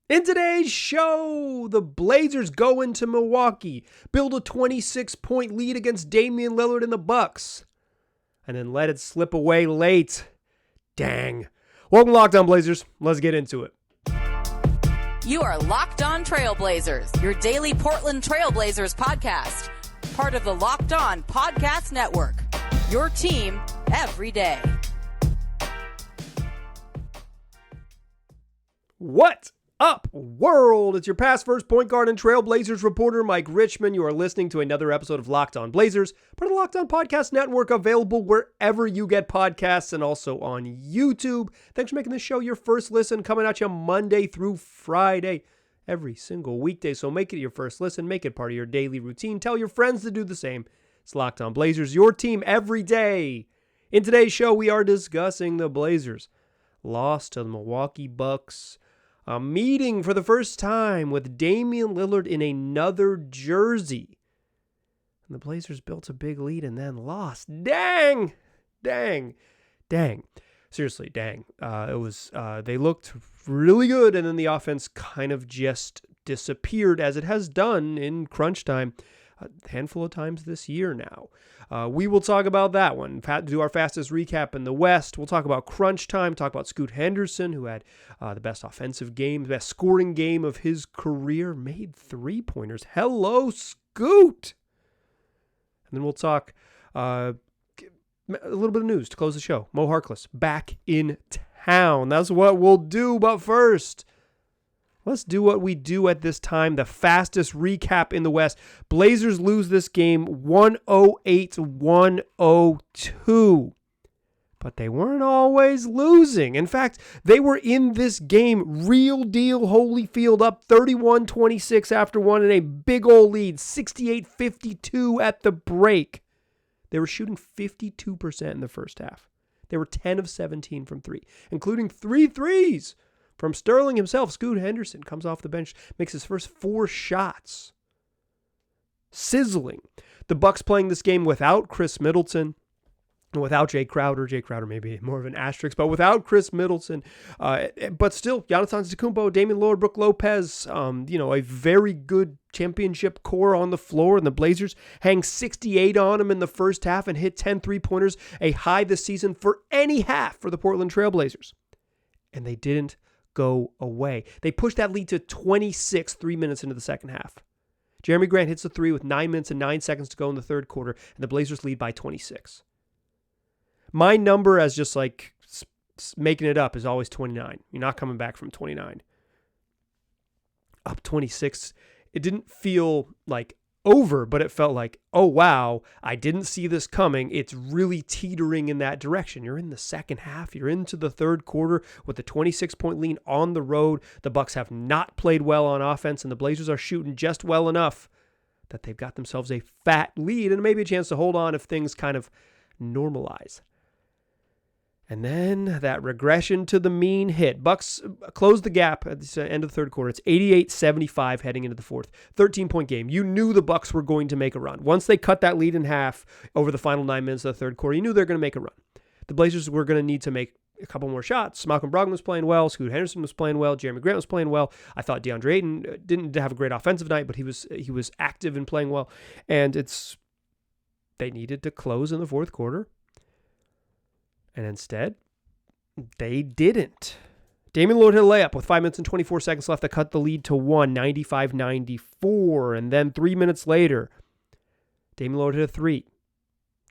In today's show, the Blazers go into Milwaukee, build a 26-point lead against Damian Lillard and the Bucks, and then let it slip away late. Dang. Welcome to Locked On Blazers. Let's get into it. You are Locked On Trailblazers, your daily Portland Trailblazers podcast. Part of the Locked On Podcast Network, your team every day. What up, world? It's your past first point guard and Trailblazers reporter, Mike Richmond. You are listening to another episode of Locked On Blazers, part of the Locked On Podcast Network, available wherever you get podcasts and also on YouTube. Thanks for making this show your first listen, coming at you Monday through Friday, every single weekday. So make it your first listen, make it part of your daily routine. Tell your friends to do the same. It's Locked On Blazers, your team every day. In today's show, we are discussing the Blazers' loss to the Milwaukee Bucks, a meeting for the first time with Damian Lillard in another jersey. And the Blazers built a big lead and then lost. Dang. Seriously, dang. They looked really good, and then the offense kind of just disappeared, as it has done in crunch time a handful of times this year now. We will talk about that one, do our fastest recap in the West. We'll talk about crunch time, talk about Scoot Henderson, who had the best offensive game, the best scoring game of his career, made three-pointers. Hello, Scoot! And then we'll talk a little bit of news to close the show. Moe Harkless back in town. That's what we'll do, but first, let's do what we do at this time, the fastest recap in the West. Blazers lose this game 108-102. But they weren't always losing. In fact, they were in this game real deal Holyfield up 31-26 after one in a big old lead, 68-52 at the break. They were shooting 52% in the first half. They were 10 of 17 from three, including 3 threes. From Sterling himself. Scoot Henderson comes off the bench, makes his first 4 shots. Sizzling. The Bucks playing this game without Chris Middleton, without Jay Crowder. Jay Crowder may be more of an asterisk, but without Chris Middleton. But still, Giannis Antetokounmpo, Damian Lillard, Brook Lopez, a very good championship core on the floor, and the Blazers hang 68 on him in the first half and hit 10 3-pointers, a high this season for any half for the Portland Trailblazers. And they didn't go away. They pushed that lead to 26 3 minutes into the second half. Jeremy Grant hits a three with 9 minutes and 9 seconds to go in the third quarter, and the Blazers lead by 26. My number, as just like making it up, is always 29. You're not coming back from 29. Up 26. It didn't feel like over, but it felt like, oh wow, I didn't see this coming. It's really teetering in that direction. You're in the second half. You're into the third quarter with a 26-point lead on the road. The Bucks have not played well on offense, and the Blazers are shooting just well enough that they've got themselves a fat lead and maybe a chance to hold on if things kind of normalize. And then that regression to the mean hit. Bucks closed the gap at the end of the third quarter. It's 88-75 heading into the fourth. 13-point game. You knew the Bucks were going to make a run. Once they cut that lead in half over the final 9 minutes of the third quarter, you knew they were going to make a run. The Blazers were going to need to make a couple more shots. Malcolm Brogdon was playing well. Scoot Henderson was playing well. Jeremy Grant was playing well. I thought DeAndre Ayton didn't have a great offensive night, but he was active and playing well. And they needed to close in the fourth quarter. And instead, they didn't. Damian Lillard hit a layup with 5 minutes and 24 seconds left that cut the lead to 95-94. And then 3 minutes later, Damian Lillard hit a three.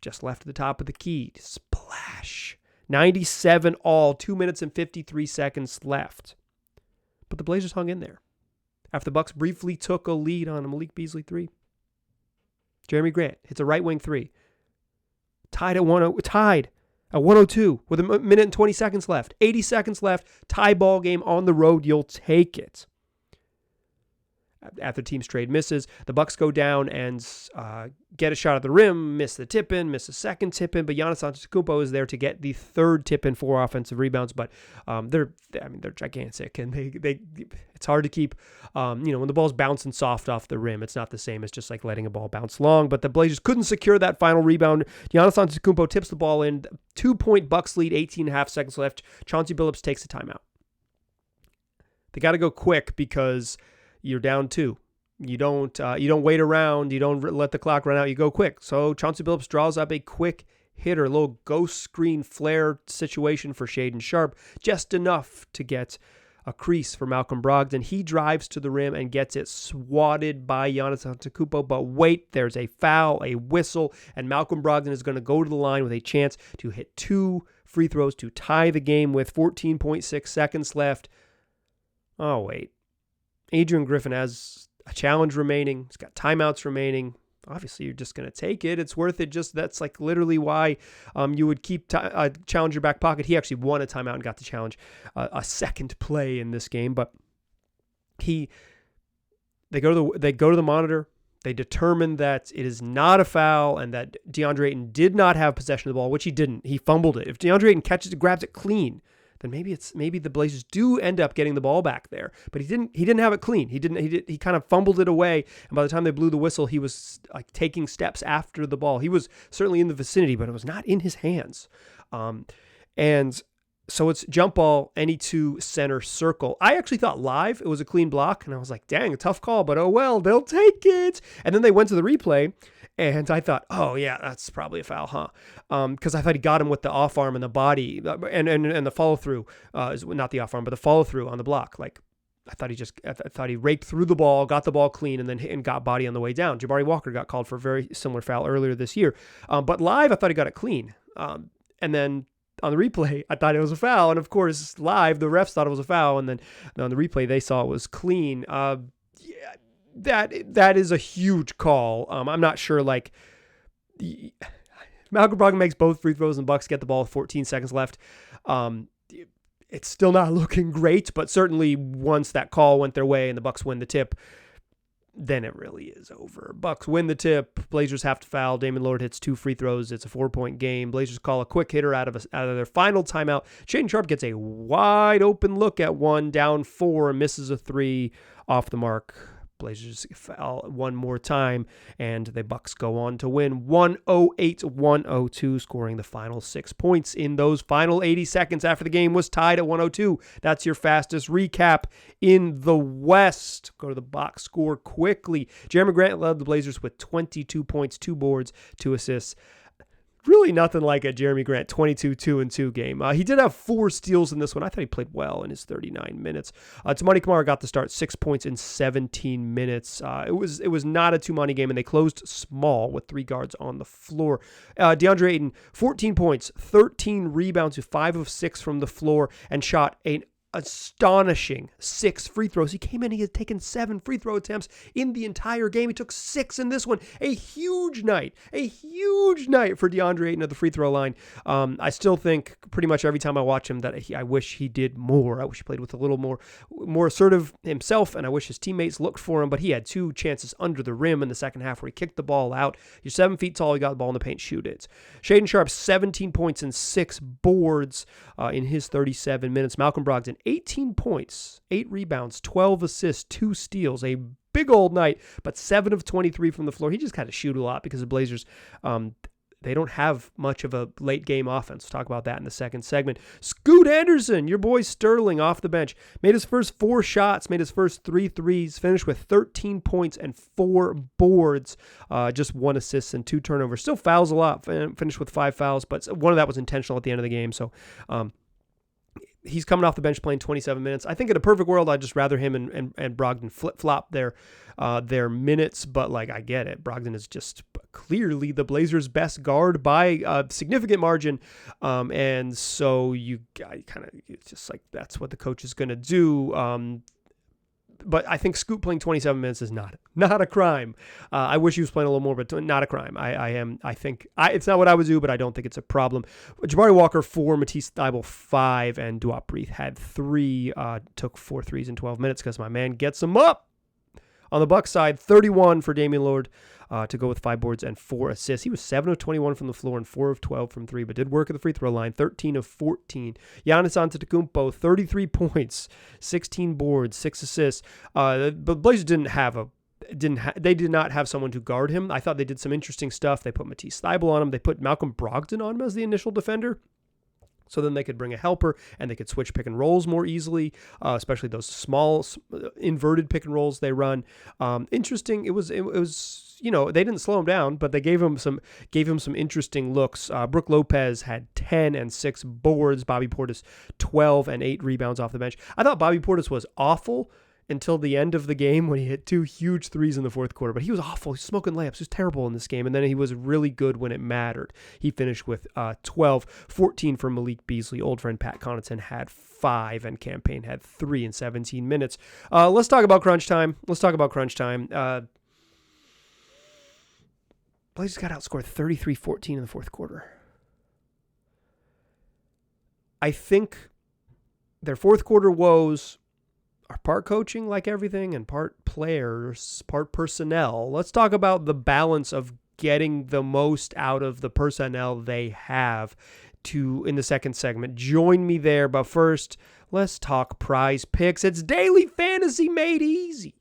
Just left at the top of the key. Splash. 97 all. 2 minutes and 53 seconds left. But the Blazers hung in there. After the Bucks briefly took a lead on a Malik Beasley three. Jeremy Grant hits a right wing three. Tied at 102 with a minute and 20 seconds left. 80 seconds left. Tie ball game on the road. You'll take it. After team's trade misses, the Bucks go down and get a shot at the rim, miss the tip-in, miss a second tip-in, but Giannis Antetokounmpo is there to get the third tip-in for offensive rebounds. But they're gigantic, and it's hard to keep. When the ball's bouncing soft off the rim, it's not the same as just like letting a ball bounce long. But the Blazers couldn't secure that final rebound. Giannis Antetokounmpo tips the ball in. 2-point Bucks lead, 18.5 seconds left. Chauncey Billups takes a timeout. They got to go quick because you're down 2. You don't wait around. You don't let the clock run out. You go quick. So Chauncey Billups draws up a quick hitter, a little ghost screen flare situation for Shaedon Sharpe, just enough to get a crease for Malcolm Brogdon. He drives to the rim and gets it swatted by Giannis Antetokounmpo. But wait, there's a foul, a whistle, and Malcolm Brogdon is going to go to the line with a chance to hit 2 free throws to tie the game with 14.6 seconds left. Oh, wait. Adrian Griffin has a challenge remaining. He's got timeouts remaining. Obviously, you're just going to take it. It's worth it. That's like literally why you would keep a challenge your back pocket. He actually won a timeout and got to challenge a second play in this game. But they go to the monitor. They determine that it is not a foul and that DeAndre Ayton did not have possession of the ball, which he didn't. He fumbled it. If DeAndre Ayton catches it, grabs it clean, then maybe the Blazers do end up getting the ball back there. But he didn't have it clean. He kind of fumbled it away, and by the time they blew the whistle, he was like taking steps after the ball. He was certainly in the vicinity, but it was not in his hands. And so it's jump ball, any 2 center circle. I actually thought live it was a clean block, and I was like, dang, a tough call, but oh well, they'll take it. And then they went to the replay, and I thought, oh yeah, that's probably a foul, huh? Because I thought he got him with the off arm and the body, and the follow through is not the off arm, but the follow through on the block. Like I thought he raked through the ball, got the ball clean, and then and got body on the way down. Jabari Walker got called for a very similar foul earlier this year, but live I thought he got it clean, and then on the replay, I thought it was a foul. And of course, live, the refs thought it was a foul. And then on the replay, they saw it was clean. That is a huge call. I'm not sure, like, Malcolm Brogdon makes both free throws and Bucks get the ball with 14 seconds left. It's still not looking great, but certainly once that call went their way and the Bucks win the tip, then it really is over. Bucks win the tip. Blazers have to foul. Damian Lillard hits 2 free throws. It's a 4-point game. Blazers call a quick hitter out of their final timeout. Shaedon Sharpe gets a wide open look at 1, down 4, misses a 3 off the mark. Blazers foul one more time, and the Bucks go on to win 108-102, scoring the final 6 points in those final 80 seconds after the game was tied at 102. That's your fastest recap in the West. Go to the box score quickly. Jeremy Grant led the Blazers with 22 points, 2 boards, 2 assists. Really nothing like a Jeremy Grant 22-2-2 game. He did have 4 steals in this one. I thought he played well in his 39 minutes. Toumani Camara got the start, 6 points in 17 minutes. It was not a Toumani game, and they closed small with 3 guards on the floor. DeAndre Ayton, 14 points, 13 rebounds, 5 of 6 from the floor, and shot an astonishing 6 free throws. He came in, he had taken 7 free throw attempts in the entire game. He took 6 in this one. A huge night for DeAndre Ayton at the free throw line. I still think pretty much every time I watch him that I wish he did more. I wish he played with a little more assertive himself, and I wish his teammates looked for him, but he had 2 chances under the rim in the second half where he kicked the ball out. You're 7 feet tall, you got the ball in the paint, shoot it. Shaedon Sharpe, 17 points and 6 boards in his 37 minutes. Malcolm Brogdon, 18 points, 8 rebounds, 12 assists, 2 steals. A big old night, but 7 of 23 from the floor. He just kind of shoot a lot because the Blazers, they don't have much of a late game offense. We'll talk about that in the second segment. Scoot Henderson, your boy Sterling off the bench, made his first 4 shots, made his first 3 threes, finished with 13 points and 4 boards, just 1 assist and 2 turnovers. Still fouls a lot, finished with 5 fouls, but one of that was intentional at the end of the game. So, he's coming off the bench playing 27 minutes. I think in a perfect world, I'd just rather him and Brogdon flip-flop their minutes, but like I get it. Brogdon is just clearly the Blazers' best guard by a significant margin, and so it's just like that's what the coach is going to do. But I think Scoot playing 27 minutes is not a crime. I wish he was playing a little more, but not a crime. I think it's not what I would do, but I don't think it's a problem. Jabari Walker 4, Matisse Thybulle 5, and Duop Breath had 3. Took 4 threes in 12 minutes because my man gets them up. On the Bucks side, 31 for Damian Lillard to go with 5 boards and 4 assists. He was 7 of 21 from the floor and 4 of 12 from 3, but did work at the free throw line, 13 of 14. Giannis Antetokounmpo, 33 points, 16 boards, 6 assists. But Blazers did not have someone to guard him. I thought they did some interesting stuff. They put Matisse Thybulle on him. They put Malcolm Brogdon on him as the initial defender. So then they could bring a helper and they could switch pick and rolls more easily, especially those small inverted pick and rolls they run. Interesting. It was, they didn't slow him down, but they gave him some interesting looks. Brooke Lopez had 10 and 6 boards. Bobby Portis 12 and 8 rebounds off the bench. I thought Bobby Portis was awful until the end of the game when he hit 2 huge threes in the fourth quarter. But he was awful. He was smoking layups. He was terrible in this game. And then he was really good when it mattered. He finished with 12, 14 for Malik Beasley. Old friend Pat Connaughton had 5, and Campaign had 3 in 17 minutes. Let's talk about crunch time. Blazers got outscored 33-14 in the fourth quarter. I think their fourth quarter woes are part coaching, like everything, and part players, part personnel. Let's talk about the balance of getting the most out of the personnel they have in the second segment. Join me there, but first, let's talk Prize Picks. It's daily fantasy made easy.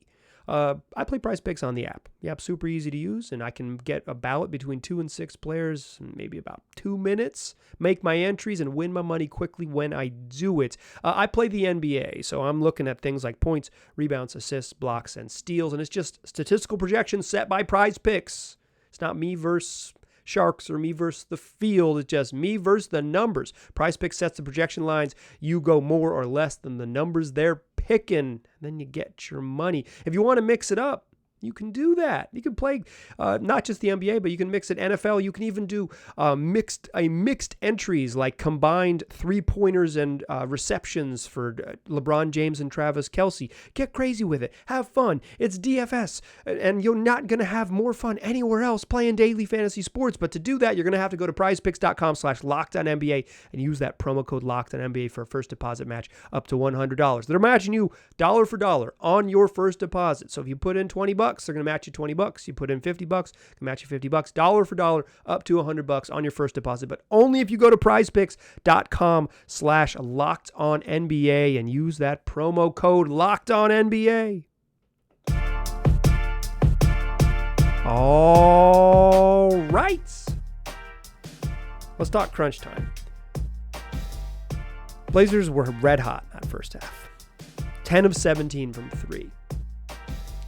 I play Prize Picks on the app. The app's super easy to use, and I can get a ballot between 2 and 6 players in maybe about 2 minutes, make my entries, and win my money quickly when I do it. I play the NBA, so I'm looking at things like points, rebounds, assists, blocks, and steals, and it's just statistical projections set by Prize Picks. It's not me versus Sharks or me versus the field. It's just me versus the numbers. Prize Picks sets the projection lines. You go more or less than the numbers they're picking, then you get your money. If you want to mix it up, you can do that. You can play not just the NBA, but you can mix it NFL. You can even do mixed entries, like combined 3-pointers and receptions for LeBron James and Travis Kelce. Get crazy with it. Have fun. It's DFS, and you're not going to have more fun anywhere else playing daily fantasy sports. But to do that, you're going to have to go to prizepicks.com/LockedOnNBA and use that promo code LockedOnNBA for a first deposit match up to $100. They're matching you dollar for dollar on your first deposit. So if you put in $20, they're going to match you $20. You put in $50, they can match you $50, dollar for dollar, up to $100 on your first deposit. But only if you go to prizepicks.com/LockedOnNBA and use that promo code LockedOnNBA. All right. Let's talk crunch time. Blazers were red hot that first half. 10 of 17 from 3.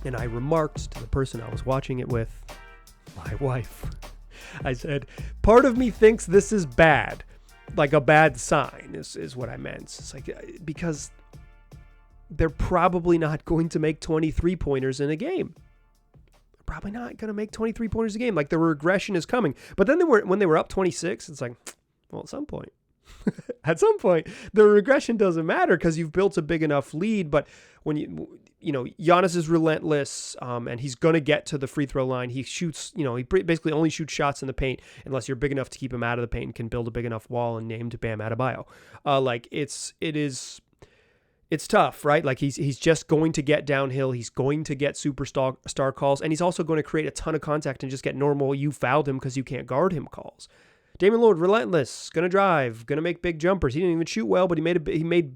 And I remarked to the person I was watching it with, my wife, I said, part of me thinks this is bad, like a bad sign is what I meant. It's like, because they're probably not going to make 23-pointers in a game. They're probably not going to make 23-pointers a game. Like, the regression is coming. But then when they were up 26, it's like, well, at some point, the regression doesn't matter because you've built a big enough lead. But when Giannis is relentless, and he's going to get to the free throw line. He shoots, he basically only shoots shots in the paint unless you're big enough to keep him out of the paint and can build a big enough wall and named Bam Adebayo. It's tough, right? Like he's just going to get downhill. He's going to get superstar calls, and he's also going to create a ton of contact and just get normal "you fouled him because you can't guard him" calls. Damian Lillard, relentless, going to drive, going to make big jumpers. He didn't even shoot well, but he made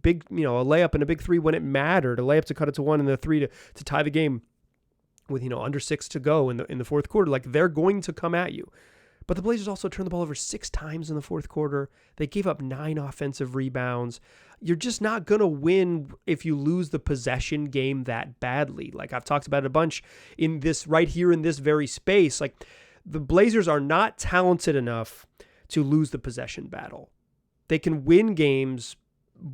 big, a layup and a big 3 when it mattered, a layup to cut it to 1 and the 3 to tie the game with, under 6 to go in the fourth quarter. Like, they're going to come at you. But the Blazers also turned the ball over 6 times in the fourth quarter. They gave up 9 offensive rebounds. You're just not going to win if you lose the possession game that badly. Like, I've talked about it a bunch in this right here in this very space. Like, the Blazers are not talented enough to lose the possession battle. They can win games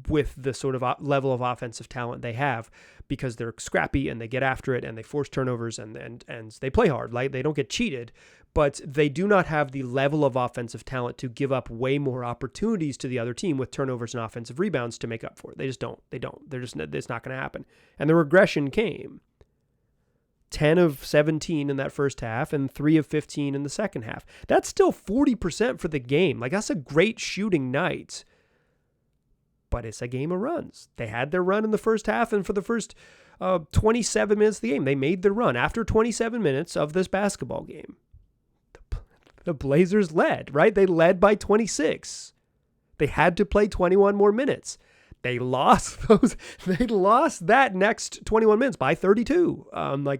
with the sort of level of offensive talent they have because they're scrappy and they get after it and they force turnovers and they play hard. Like, they don't get cheated, but they do not have the level of offensive talent to give up way more opportunities to the other team with turnovers and offensive rebounds to make up for it. They just don't. It's not going to happen. And the regression came. 10 of 17 in that first half and 3 of 15 in the second half. That's still 40% for the game. Like, that's a great shooting night. But it's a game of runs. They had their run in the first half, and for the first 27 minutes of the game, they made their run. After 27 minutes of this basketball game, the Blazers led, right? They led by 26. They had to play 21 more minutes. They lost that next 21 minutes by 32.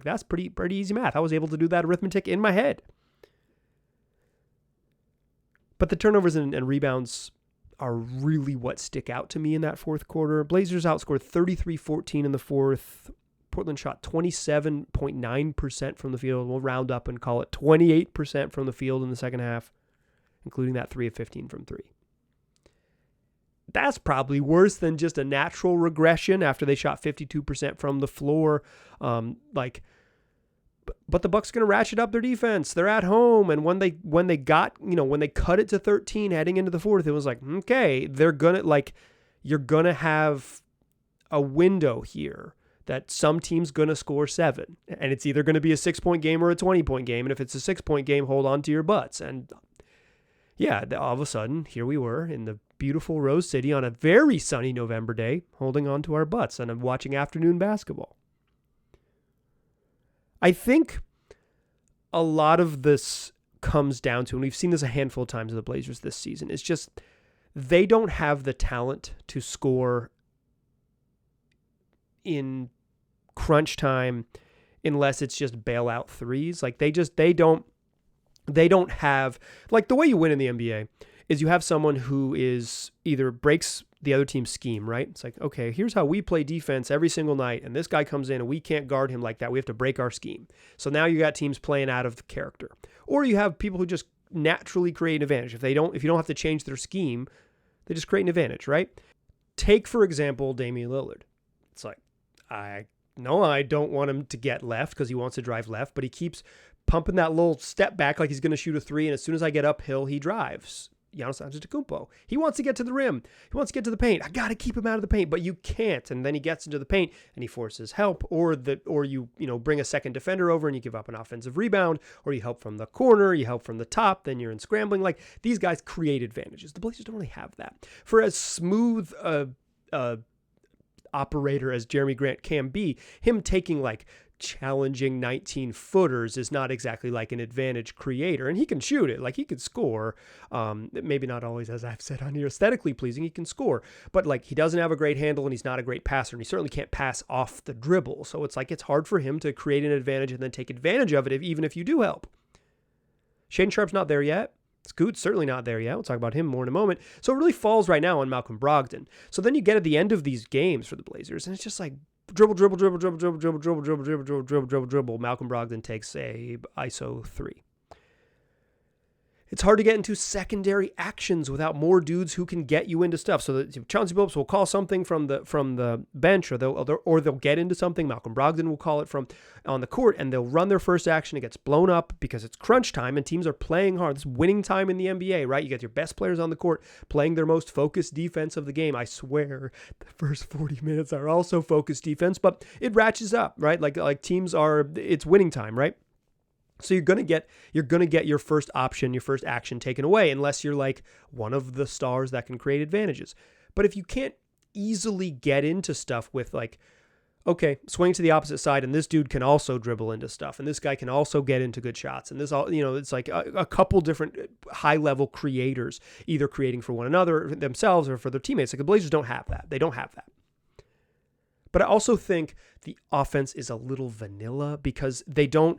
That's pretty easy math. I was able to do that arithmetic in my head. But the turnovers and rebounds are really what stick out to me in that fourth quarter. Blazers outscored 33-14 in the fourth. Portland shot 27.9% from the field. We'll round up and call it 28% from the field in the second half, including that 3 of 15 from three. That's probably worse than just a natural regression after they shot 52% from the floor. But the Bucks are going to ratchet up their defense. They're at home, and when they cut it to 13 heading into the fourth, it was like, okay, you're gonna have a window here that some team's gonna score 7, and it's either going to be a 6-point game or a 20-point game. And if it's a 6-point game, hold on to your butts. And yeah, all of a sudden, here we were in the beautiful Rose City on a very sunny November day, holding on to our butts and watching afternoon basketball. I think a lot of this comes down to, and we've seen this a handful of times with the Blazers this season, it's just they don't have the talent to score in crunch time unless it's just bailout threes. Like they don't have, like, the way you win in the NBA is you have someone who is either breaks the other team's scheme, right? It's like, okay, here's how we play defense every single night, and this guy comes in and we can't guard him like that. We have to break our scheme. So now you got teams playing out of character. Or you have people who just naturally create an advantage. If you don't have to change their scheme, they just create an advantage, right? Take, for example, Damian Lillard. It's like, I don't want him to get left because he wants to drive left, but he keeps pumping that little step back like he's going to shoot a 3, and as soon as I get uphill, he drives. Giannis Antetokounmpo. He wants to get to the rim. He wants to get to the paint. I got to keep him out of the paint, but you can't. And then he gets into the paint and he forces help, or you bring a second defender over and you give up an offensive rebound, or you help from the corner, you help from the top, then you're in scrambling. Like, these guys create advantages. The Blazers don't really have that. For as smooth operator as Jeremy Grant can be, him taking like challenging 19-footers is not exactly like an advantage creator. And he can shoot it, like he could score. Maybe not always, as I've said on here, aesthetically pleasing. He can score, but like he doesn't have a great handle and he's not a great passer, and he certainly can't pass off the dribble. So it's like it's hard for him to create an advantage and then take advantage of it, even if you do help. Shaedon Sharp's not there yet. Scoot's certainly not there yet. We'll talk about him more in a moment. So it really falls right now on Malcolm Brogdon. So then you get at the end of these games for the Blazers, and it's just like dribble. Malcolm Brogdon takes a ISO 3. It's hard to get into secondary actions without more dudes who can get you into stuff. So that Chauncey Billups will call something from the bench, or they'll get into something. Malcolm Brogdon will call it from on the court, and they'll run their first action. It gets blown up because it's crunch time and teams are playing hard. It's winning time in the NBA, right? You get your best players on the court playing their most focused defense of the game. I swear the first 40 minutes are also focused defense, but it ratchets up, right? Like teams are, it's winning time, right? So you're gonna get your first option, your first action taken away, unless you're like one of the stars that can create advantages. But if you can't easily get into stuff with like, okay, swing to the opposite side, and this dude can also dribble into stuff, and this guy can also get into good shots, and this all, it's like a couple different high level creators, either creating for one another themselves or for their teammates. Like the Blazers don't have that. They don't have that. But I also think the offense is a little vanilla because they don't.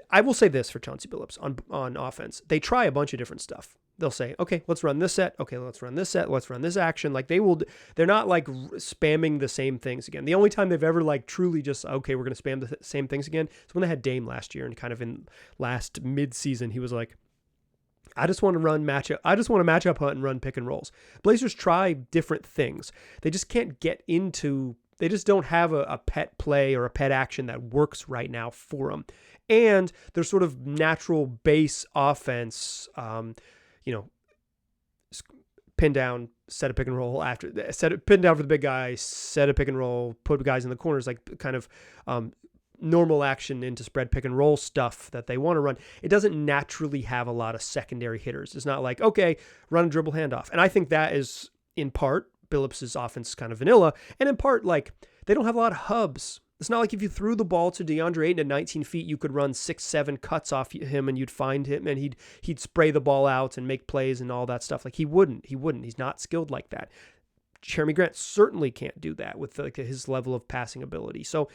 I will say this for Chauncey Billups on offense. They try a bunch of different stuff. They'll say, okay, let's run this set. Okay, let's run this set. Let's run this action. Like they're not like spamming the same things again. The only time they've ever like truly just, okay, we're going to spam the same things again is when they had Dame last year, and kind of in last mid-season, he was like, I just want to match up hunt and run pick and rolls. Blazers try different things. They just can't get into. They just don't have a pet play or a pet action that works right now for them. And their sort of natural base offense, pin down, set a pick and roll pin down for the big guy, set a pick and roll, put guys in the corners, like kind of normal action into spread pick and roll stuff that they want to run. It doesn't naturally have a lot of secondary hitters. It's not like, okay, run a dribble handoff. And I think that is in part Billups' offense is kind of vanilla, and in part, like, they don't have a lot of hubs. It's not like if you threw the ball to DeAndre Ayton at 19 feet, you could run 6-7 cuts off him and you'd find him and he'd spray the ball out and make plays and all that stuff. Like he wouldn't. He's not skilled like that. Jeremy Grant certainly can't do that with like his level of passing ability. So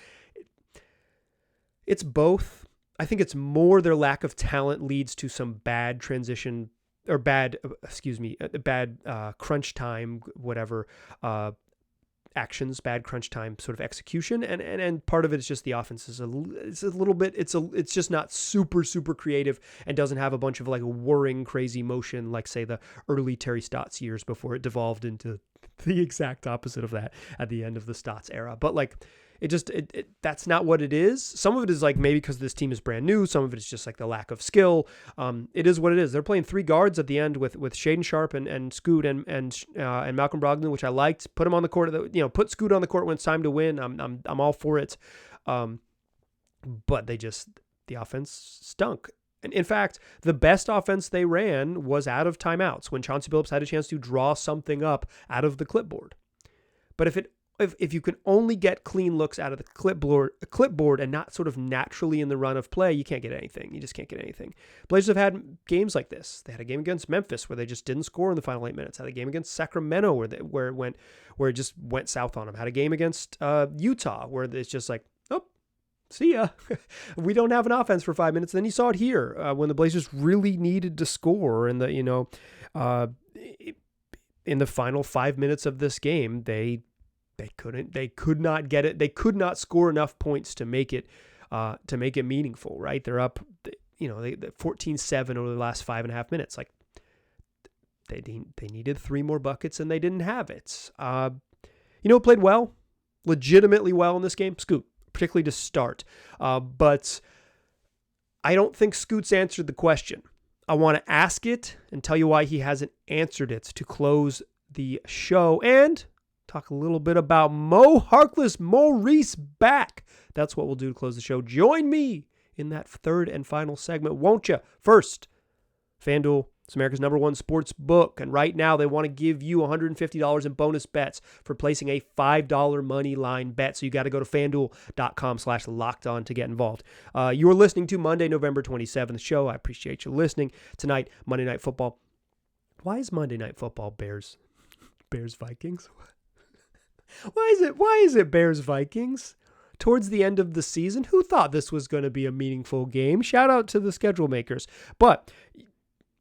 it's both. I think it's more their lack of talent leads to some bad transition crunch time, whatever, actions, bad crunch time sort of execution. And part of it is just the offense is it's just not super creative and doesn't have a bunch of like whirring crazy motion like say the early Terry Stotts years before it devolved into the exact opposite of that at the end of the Stotts era. But like that's not what it is. Some of it is like maybe because this team is brand new. Some of it is just like the lack of skill. It is what it is. They're playing 3 guards at the end with Shaedon Sharpe and Scoot and Malcolm Brogdon, which I liked. Put him on the court. Put Scoot on the court when it's time to win. I'm all for it. But the offense stunk. And in fact, the best offense they ran was out of timeouts when Chauncey Billups had a chance to draw something up out of the clipboard. But if you can only get clean looks out of the clipboard and not sort of naturally in the run of play, you can't get anything. You just can't get anything. Blazers have had games like this. They had a game against Memphis where they just didn't score in the final 8 minutes. Had a game against Sacramento where it just went south on them. Had a game against Utah where it's just like, oh, see ya. We don't have an offense for 5 minutes. Then you saw it here when the Blazers really needed to score in the in the final 5 minutes of this game. They could not get it. They could not score enough points to make it meaningful, right? They're up, they 14-7 over the last 5.5 minutes. Like they needed 3 more buckets and they didn't have it. Played well, legitimately well in this game, Scoot, particularly to start. But I don't think Scoot's answered the question. I want to ask it and tell you why he hasn't answered it to close the show and talk a little bit about Moe Harkless, Maurice back. That's what we'll do to close the show. Join me in that third and final segment, won't you? First, FanDuel, it's America's #1 sports book, and right now they want to give you $150 in bonus bets for placing a $5 money line bet. So you got to go to FanDuel.com/LockedOn to get involved. You are listening to Monday, November 27th show. I appreciate you listening. Tonight, Monday Night Football. Why is Monday Night Football Bears Vikings? Why is it Bears Vikings? Towards the end of the season, who thought this was going to be a meaningful game? Shout out to the schedule makers. But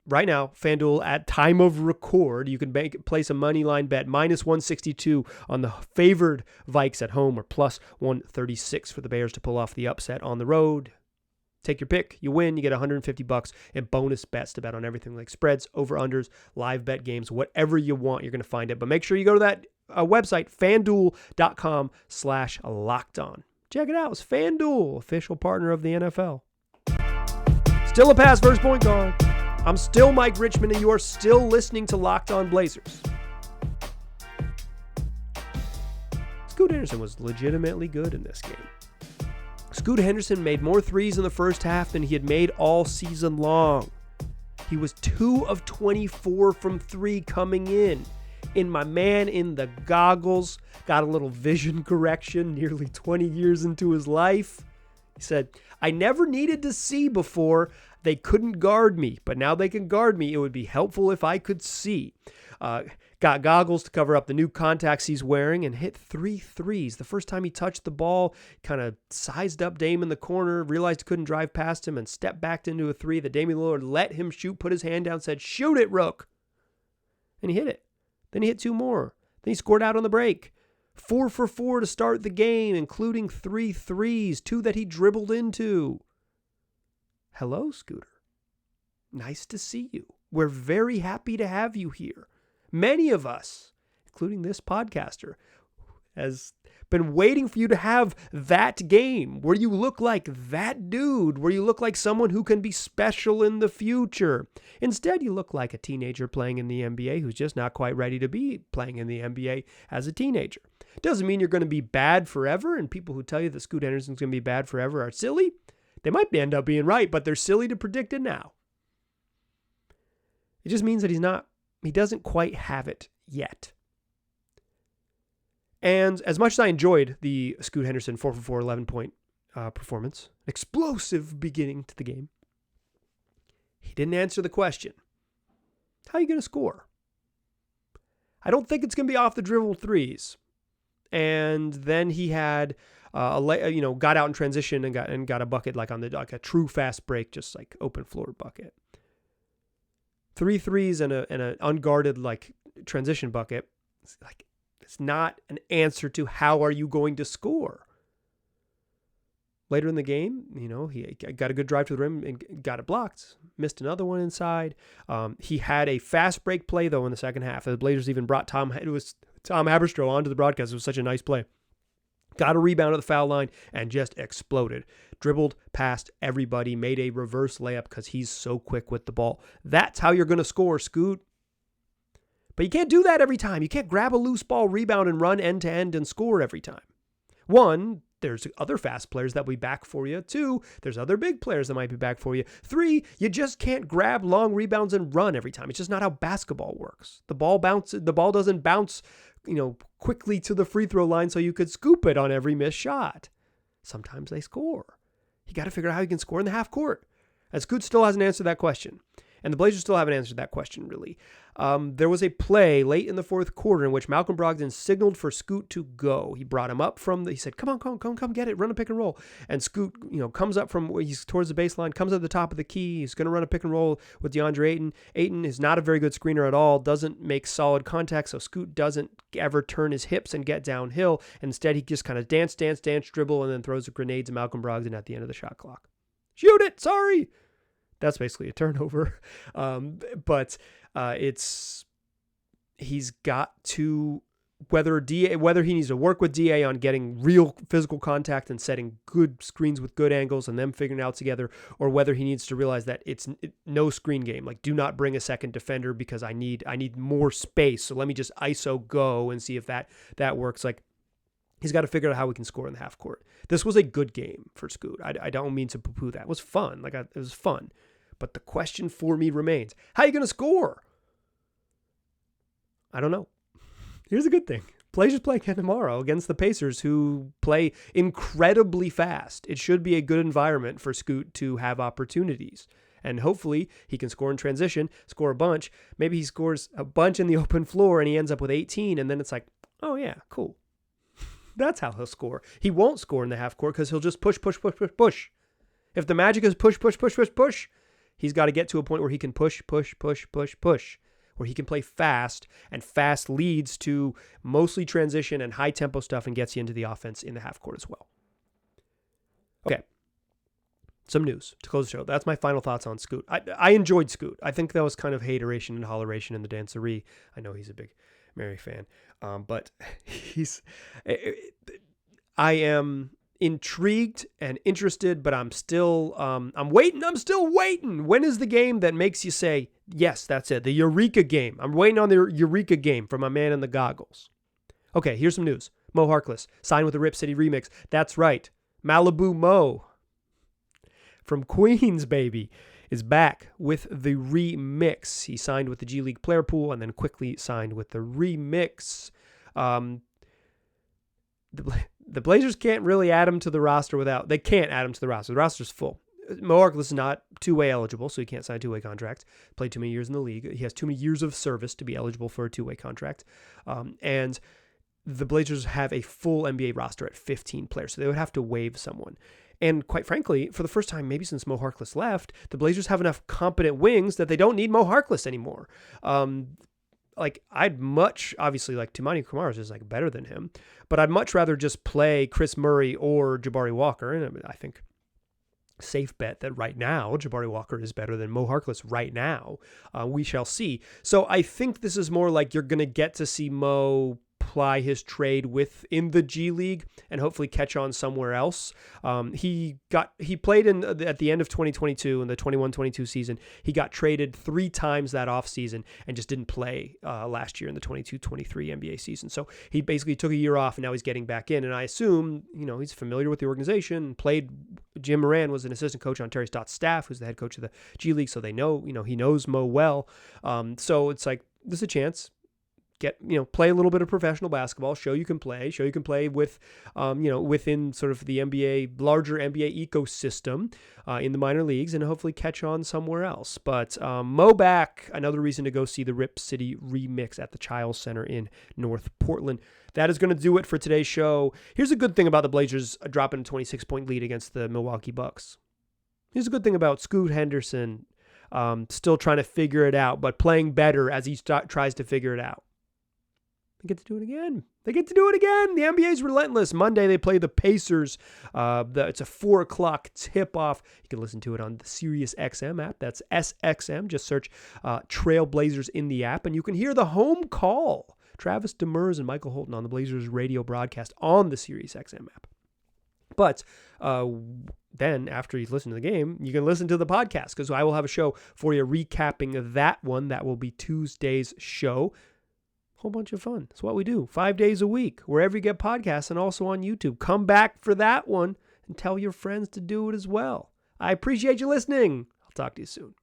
right now, FanDuel, at time of record, you can place a money line bet -162 on the favored Vikes at home or +136 for the Bears to pull off the upset on the road. Take your pick. You win. You get $150 in bonus bets to bet on everything like spreads, over-unders, live bet games, whatever you want. You're going to find it. But make sure you go to that website, FanDuel.com/LockedOn. Check it out. It's FanDuel, official partner of the NFL. Still a pass first point guard. I'm still Mike Richmond, and you are still listening to Locked On Blazers. Scoot Henderson was legitimately good in this game. Scoot Henderson made more threes in the first half than he had made all season long. He was 2 of 24 from 3 coming in. In my man in the goggles, got a little vision correction nearly 20 years into his life. He said, I never needed to see before. They couldn't guard me, but now they can guard me. It would be helpful if I could see. Got goggles to cover up the new contacts he's wearing and hit 3 threes. The first time he touched the ball, kind of sized up Dame in the corner, realized he couldn't drive past him, and stepped back into a 3 that Damian Lillard let him shoot, put his hand down, said, shoot it, Rook. And he hit it. Then he hit 2 more. Then he scored out on the break. 4 for 4 to start the game, including 3 threes, 2 that he dribbled into. Hello, Scooter. Nice to see you. We're very happy to have you here. Many of us, including this podcaster, has been waiting for you to have that game where you look like that dude, where you look like someone who can be special in the future. Instead, you look like a teenager playing in the NBA who's just not quite ready to be playing in the NBA as a teenager. Doesn't mean you're going to be bad forever, and people who tell you that Scoot Henderson's going to be bad forever are silly. They might end up being right, but they're silly to predict it now. It just means that he doesn't quite have it yet. And as much as I enjoyed the Scoot Henderson 4 for 4, 11-point performance, explosive beginning to the game, he didn't answer the question. How are you going to score? I don't think it's going to be off the dribble threes. And then he had, got out in transition and got a bucket like a true fast break, just like open floor bucket. 3 threes and an unguarded like transition bucket. It's not an answer to how are you going to score. Later in the game, he got a good drive to the rim and got it blocked. Missed another one inside. He had a fast break play, though, in the second half. The Blazers even brought Tom Haberstroh onto the broadcast. It was such a nice play. Got a rebound at the foul line and just exploded. Dribbled past everybody, made a reverse layup because he's so quick with the ball. That's how you're going to score, Scoot. But you can't do that every time. You can't grab a loose ball, rebound, and run end-to-end and score every time. 1, there's other fast players that will be back for you. 2, there's other big players that might be back for you. 3, you just can't grab long rebounds and run every time. It's just not how basketball works. The ball doesn't bounce, quickly to the free throw line so you could scoop it on every missed shot. Sometimes they score. You got to figure out how you can score in the half court. And Scoot still hasn't answered that question. And the Blazers still haven't answered that question, really. There was a play late in the fourth quarter in which Malcolm Brogdon signaled for Scoot to go. He brought him up he said, come get it, run a pick and roll. And Scoot, comes up from, he's towards the baseline, comes at the top of the key. He's going to run a pick and roll with DeAndre Ayton. Ayton is not a very good screener at all, doesn't make solid contact, so Scoot doesn't ever turn his hips and get downhill. Instead, he just kind of dance, dribble, and then throws a grenade to Malcolm Brogdon at the end of the shot clock. Shoot it, sorry. That's basically a turnover. But he's got to, whether he needs to work with DA on getting real physical contact and setting good screens with good angles and them figuring it out together, or whether he needs to realize that it's no screen game. Like, do not bring a second defender because I need more space. So let me just ISO go and see if that works. Like, he's got to figure out how we can score in the half court. This was a good game for Scoot. I don't mean to poo-poo that. It was fun. It was fun. But the question for me remains, how are you going to score? I don't know. Here's a good thing. Blazers play again tomorrow against the Pacers, who play incredibly fast. It should be a good environment for Scoot to have opportunities. And hopefully he can score in transition, score a bunch. Maybe he scores a bunch in the open floor and he ends up with 18. And then it's like, oh yeah, cool. That's how he'll score. He won't score in the half court because he'll just push. If the magic is push, he's got to get to a point where he can push, where he can play fast, and fast leads to mostly transition and high tempo stuff and gets you into the offense in the half court as well. Okay. Some news to close the show. That's my final thoughts on Scoot. I enjoyed Scoot. I think that was kind of hateration and holleration in the dancery. I know he's a big Mary fan, but I am intrigued and interested, but I'm still waiting. When is the game that makes you say, yes, that's it? The Eureka game. I'm waiting on the Eureka game from my man in the goggles. Okay, here's some news. Moe Harkless signed with the Rip City remix. That's right. Malibu Moe from Queens, baby, is back with the remix. He signed with the G League player pool and then quickly signed with the remix. The Blazers can't really add him to the roster they can't add him to the roster. The roster's full. Moe Harkless is not two-way eligible, so he can't sign a two-way contract. Played too many years in the league. He has too many years of service to be eligible for a two-way contract. And the Blazers have a full NBA roster at 15 players, so they would have to waive someone. And quite frankly, for the first time maybe since Moe Harkless left, the Blazers have enough competent wings that they don't need Moe Harkless anymore. I'd much, obviously, Toumani Camara is better than him, but I'd much rather just play Chris Murray or Jabari Walker. And I think safe bet that right now Jabari Walker is better than Moe Harkless right now. We shall see. So I think this is more like you're going to get to see Moe ply his trade within the G League and hopefully catch on somewhere else. He played at the end of 2022 in the 21-22 season. He got traded 3 times that offseason and just didn't play last year in the 22-23 NBA season. So he basically took a year off and now he's getting back in. And I assume, he's familiar with the organization, Jim Moran was an assistant coach on Terry Stott's staff, who's the head coach of the G League. So they know, he knows Moe well. So it's like, this is a chance. Play a little bit of professional basketball, show you can play with, within sort of the larger NBA ecosystem in the minor leagues and hopefully catch on somewhere else. But Moe back, another reason to go see the Rip City remix at the Chiles Center in North Portland. That is going to do it for today's show. Here's a good thing about the Blazers dropping a 26-point lead against the Milwaukee Bucks. Here's a good thing about Scoot Henderson Still trying to figure it out, but playing better as he tries to figure it out. They get to do it again. The NBA is relentless. Monday, they play the Pacers. It's a 4 o'clock tip-off. You can listen to it on the SiriusXM app. That's SXM. Just search Trailblazers in the app, and you can hear the home call. Travis Demers and Michael Holton on the Blazers radio broadcast on the SiriusXM app. But then, after you listen to the game, you can listen to the podcast, because I will have a show for you recapping that one. That will be Tuesday's show. Whole bunch of fun. It's what we do 5 days a week, wherever you get podcasts, and also on YouTube. Come back for that one and tell your friends to do it as well. I appreciate you listening. I'll talk to you soon.